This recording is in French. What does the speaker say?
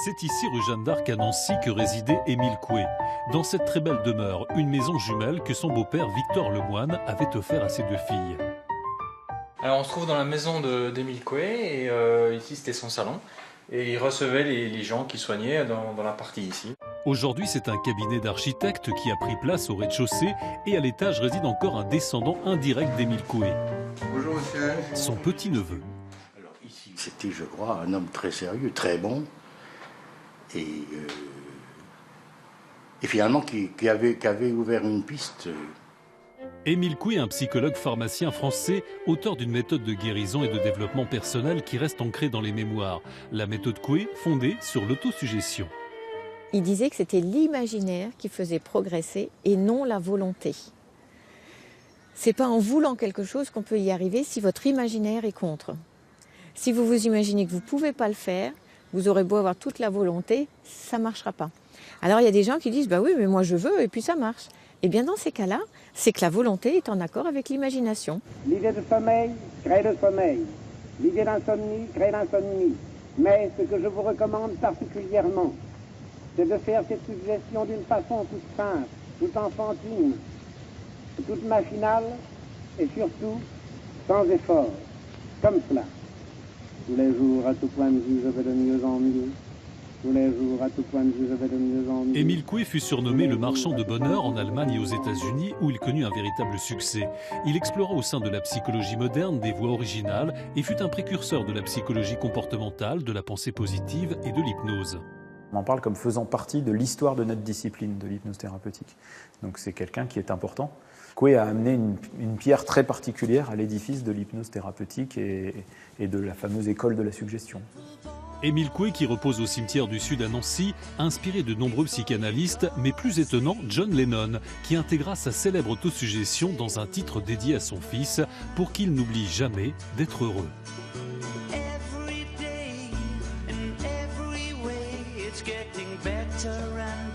C'est ici rue Jeanne d'Arc à Nancy que résidait Émile Coué. Dans cette très belle demeure, une maison jumelle que son beau-père Victor Lemoine avait offert à ses deux filles. Alors on se trouve dans la maison d'Émile Coué et ici c'était son salon. Et il recevait les gens qui soignaient dans la partie ici. Aujourd'hui, c'est un cabinet d'architectes qui a pris place au rez-de-chaussée et à l'étage réside encore un descendant indirect d'Émile Coué. Bonjour monsieur. Son petit-neveu. Alors ici, c'était, je crois, un homme très sérieux, très bon. Et finalement qui avait ouvert une piste. Émile Coué, un psychologue pharmacien français, auteur d'une méthode de guérison et de développement personnel qui reste ancrée dans les mémoires. La méthode Coué, fondée sur l'autosuggestion. Il disait que c'était l'imaginaire qui faisait progresser et non la volonté. C'est pas en voulant quelque chose qu'on peut y arriver si votre imaginaire est contre. Si vous vous imaginez que vous pouvez pas le faire, vous aurez beau avoir toute la volonté, ça marchera pas. Alors il y a des gens qui disent bah oui mais moi je veux et puis ça marche. Eh bien dans ces cas-là, c'est que la volonté est en accord avec l'imagination. L'idée de sommeil crée le sommeil. L'idée d'insomnie crée l'insomnie. Mais ce que je vous recommande particulièrement, c'est de faire cette suggestion d'une façon toute simple, toute enfantine, toute machinale et surtout sans effort. Comme cela. Tous les jours, à tout point de vue, je vais de mieux en mieux. Tous les jours, à tout point de vue, je vais de mieux en mieux. Émile Coué fut surnommé le marchand de bonheur en Allemagne et aux États-Unis où il connut un véritable succès. Il explora au sein de la psychologie moderne des voies originales et fut un précurseur de la psychologie comportementale, de la pensée positive et de l'hypnose. On en parle comme faisant partie de l'histoire de notre discipline, de l'hypnose thérapeutique. Donc c'est quelqu'un qui est important. Coué a amené une pierre très particulière à l'édifice de l'hypnose thérapeutique et de la fameuse école de la suggestion. Émile Coué, qui repose au cimetière du Sud à Nancy, a inspiré de nombreux psychanalystes, mais plus étonnant, John Lennon, qui intégra sa célèbre autosuggestion dans un titre dédié à son fils pour qu'il n'oublie jamais d'être heureux. It's getting better and